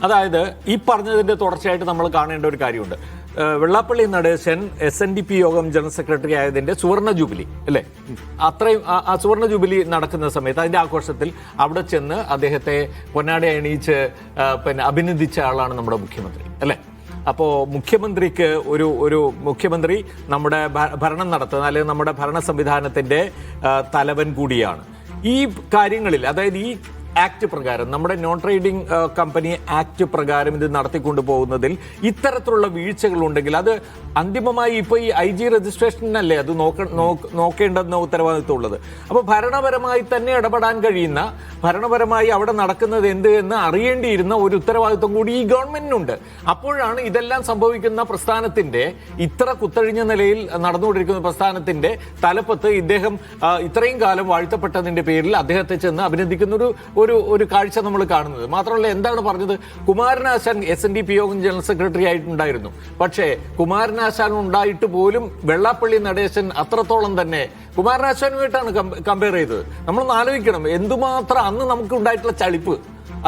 അതായത് ഈ പറഞ്ഞതിന്റെ തുടർച്ചയായിട്ട് നമ്മൾ കാണേണ്ട ഒരു കാര്യമുണ്ട്. വെള്ളാപ്പള്ളി നടേശൻ SNDP യോഗം ജനറൽ സെക്രട്ടറി ആയതിന്റെ സുവർണ ജൂബിലി അല്ലേ, അത്രയും ആ സുവർണ ജൂബിലി നടക്കുന്ന സമയത്ത് അതിന്റെ ആഘോഷത്തിൽ അവിടെ ചെന്ന് അദ്ദേഹത്തെ പൊന്നാട അണിയിച്ച് അഭിനന്ദിച്ച ആളാണ് നമ്മുടെ മുഖ്യമന്ത്രി അല്ലേ. അപ്പോൾ മുഖ്യമന്ത്രിക്ക് ഒരു മുഖ്യമന്ത്രി നമ്മുടെ ഭരണം നടത്തുന്ന അല്ലെങ്കിൽ നമ്മുടെ ഭരണ സംവിധാനത്തിന്റെ തലവൻ കൂടിയാണ്. ഈ കാര്യങ്ങളിൽ, അതായത് ഈ ആക്ട് പ്രകാരം, നമ്മുടെ നോൺ ട്രേഡിംഗ് കമ്പനി ആക്ട് പ്രകാരം ഇത് നടത്തിക്കൊണ്ടു പോകുന്നതിൽ ഇത്തരത്തിലുള്ള വീഴ്ചകൾ ഉണ്ടെങ്കിൽ അത് അന്തിമമായി ഇപ്പോൾ ഈ IG രജിസ്ട്രേഷനല്ലേ അത് നോക്കേണ്ടെന്ന ഉത്തരവാദിത്വം ഉള്ളത്. അപ്പോൾ ഭരണപരമായി തന്നെ ഇടപെടാൻ കഴിയുന്ന, ഭരണപരമായി അവിടെ നടക്കുന്നത് എന്ത് എന്ന് അറിയേണ്ടിയിരുന്ന ഒരു ഉത്തരവാദിത്വം കൂടി ഈ ഗവൺമെന്റിനുണ്ട്. അപ്പോഴാണ് ഇതെല്ലാം സംഭവിക്കുന്ന പ്രസ്ഥാനത്തിന്റെ, ഇത്ര കുത്തഴിഞ്ഞ നിലയിൽ നടന്നുകൊണ്ടിരിക്കുന്ന പ്രസ്ഥാനത്തിന്റെ തലപ്പത്ത് ഇദ്ദേഹം ഇത്രയും കാലം വാഴ്ത്തപ്പെട്ടതിന്റെ പേരിൽ അദ്ദേഹത്തെ ചെന്ന് അഭിനന്ദിക്കുന്ന ഒരു കാഴ്ച നമ്മൾ കാണുന്നത്. മാത്രമല്ല, എന്താണ് പറഞ്ഞത്, കുമാരനാശാൻ SNDP യോഗം ജനറൽ സെക്രട്ടറി ആയിട്ടുണ്ടായിരുന്നു. പക്ഷേ കുമാരനാശാൻ ഉണ്ടായിട്ട് പോലും വെള്ളാപ്പള്ളി നടേശൻ അത്രത്തോളം തന്നെ കുമാരനാശാനുമായിട്ടാണ് കമ്പയർ ചെയ്തത്. നമ്മളൊന്ന് ആലോചിക്കണം, എന്തുമാത്രം അന്ന് നമുക്ക് ഉണ്ടായിട്ടുള്ള ചളിപ്പ്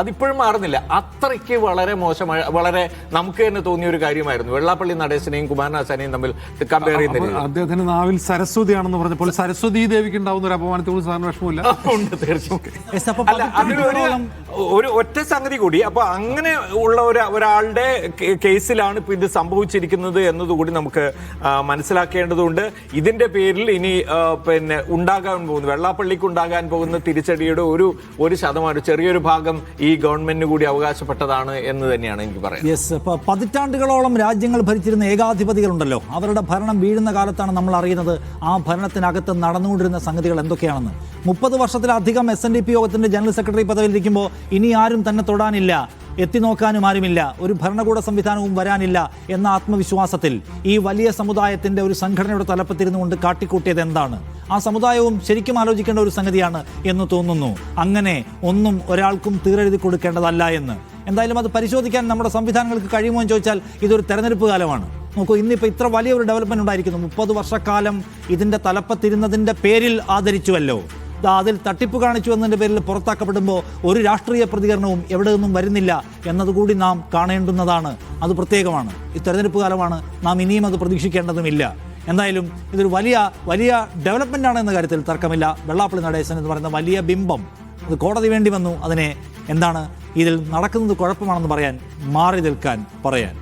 അതിപ്പോഴും മാറുന്നില്ല. അത്രയ്ക്ക് വളരെ മോശമായ, വളരെ നമുക്ക് തന്നെ തോന്നിയ ഒരു കാര്യമായിരുന്നു വെള്ളാപ്പള്ളി നടേശനെയും കുമാരനാശാനെയും തമ്മിൽ കമ്പയർ ചെയ്യുന്നത്. അദ്ദേഹത്തിന്റെ നാവിൽ സരസ്വതിയാണെന്ന് പറഞ്ഞപ്പോൾ സരസ്വതി ദേവിക്ക് ഉണ്ടാവുന്ന ഒരു അപമാനത്തോട് സാധാരണ വിഷമമില്ല. ഉണ്ട്, തീർച്ചയായും. ഒരു ഒറ്റ സംഗതി കൂടി, അപ്പൊ അങ്ങനെ ഉള്ള ഒരാളുടെ കേസിലാണ് ഇപ്പൊ ഇത് സംഭവിച്ചിരിക്കുന്നത് എന്നതുകൂടി നമുക്ക് മനസ്സിലാക്കേണ്ടതുണ്ട്. ഇതിന്റെ പേരിൽ ഇനി ഉണ്ടാകാൻ പോകുന്ന, വെള്ളാപ്പള്ളിക്ക് ഉണ്ടാകാൻ പോകുന്ന തിരിച്ചടിയുടെ ഒരു ശതമാനം, ചെറിയൊരു ഭാഗം ഈ ഗവൺമെന്റിന് കൂടി അവകാശപ്പെട്ടതാണ് എന്ന് തന്നെയാണ് എനിക്ക് പറയാം. പതിറ്റാണ്ടുകളോളം രാജ്യങ്ങൾ ഭരിച്ചിരുന്ന ഏകാധിപതികളുണ്ടല്ലോ, അവരുടെ ഭരണം വീഴുന്ന കാലത്താണ് നമ്മൾ അറിയുന്നത് ആ ഭരണത്തിനകത്ത് നടന്നുകൊണ്ടിരുന്ന സംഗതികൾ എന്തൊക്കെയാണെന്ന്. 30 വർഷത്തിലധികം SNDP യോഗത്തിന്റെ ജനറൽ സെക്രട്ടറി പദവിയിലിരിക്കുമ്പോൾ ഇനി ആരും തന്നെ തൊടാനില്ല, എത്തിനോക്കാനും ആരുമില്ല, ഒരു ഭരണകൂട സംവിധാനവും വരാനില്ല എന്ന ആത്മവിശ്വാസത്തിൽ ഈ വലിയ സമുദായത്തിന്റെ ഒരു സംഘടനയുടെ തലപ്പത്തിരുന്നുകൊണ്ട് കാട്ടിക്കൂട്ടിയത് എന്താണ്? ആ സമുദായവും ശരിക്കും ആലോചിക്കേണ്ട ഒരു സംഗതിയാണ് എന്ന് തോന്നുന്നു. അങ്ങനെ ഒന്നും ഒരാൾക്കും തീരെഴുതി കൊടുക്കേണ്ടതല്ല എന്ന്. എന്തായാലും അത് പരിശോധിക്കാൻ നമ്മുടെ സംവിധാനങ്ങൾക്ക് കഴിയുമോ എന്ന് ചോദിച്ചാൽ ഇതൊരു തെരഞ്ഞെടുപ്പ് കാലമാണ്. നോക്കൂ, ഇന്നിപ്പോൾ ഇത്ര വലിയൊരു ഡെവലപ്മെന്റ് ഉണ്ടായിരിക്കുന്നു. 30 വർഷക്കാലം ഇതിന്റെ തലപ്പത്തിരുന്നതിന്റെ പേരിൽ ആദരിച്ചുവല്ലോ, അതിൽ തട്ടിപ്പ് കാണിച്ചു എന്നതിൻ്റെ പേരിൽ പുറത്താക്കപ്പെടുമ്പോൾ ഒരു രാഷ്ട്രീയ പ്രതികരണവും എവിടെ നിന്നും വരുന്നില്ല എന്നതുകൂടി നാം കാണേണ്ടുന്നതാണ്. അത് പ്രത്യേകമാണ്. ഈ തെരഞ്ഞെടുപ്പ് കാലമാണ്, നാം ഇനിയും അത് പ്രതീക്ഷിക്കേണ്ടതുമില്ല. എന്തായാലും ഇതൊരു വലിയ ഡെവലപ്മെൻ്റ് ആണ് എന്ന കാര്യത്തിൽ തർക്കമില്ല. വെള്ളാപ്പള്ളി നടേശൻ എന്ന് പറയുന്ന വലിയ ബിംബം, അത് കോടതി വേണ്ടി വന്നു അതിനെ ഇതിൽ നടക്കുന്നത് കുഴപ്പമാണെന്ന് പറയാൻ, മാറി നിൽക്കാൻ പറയാൻ.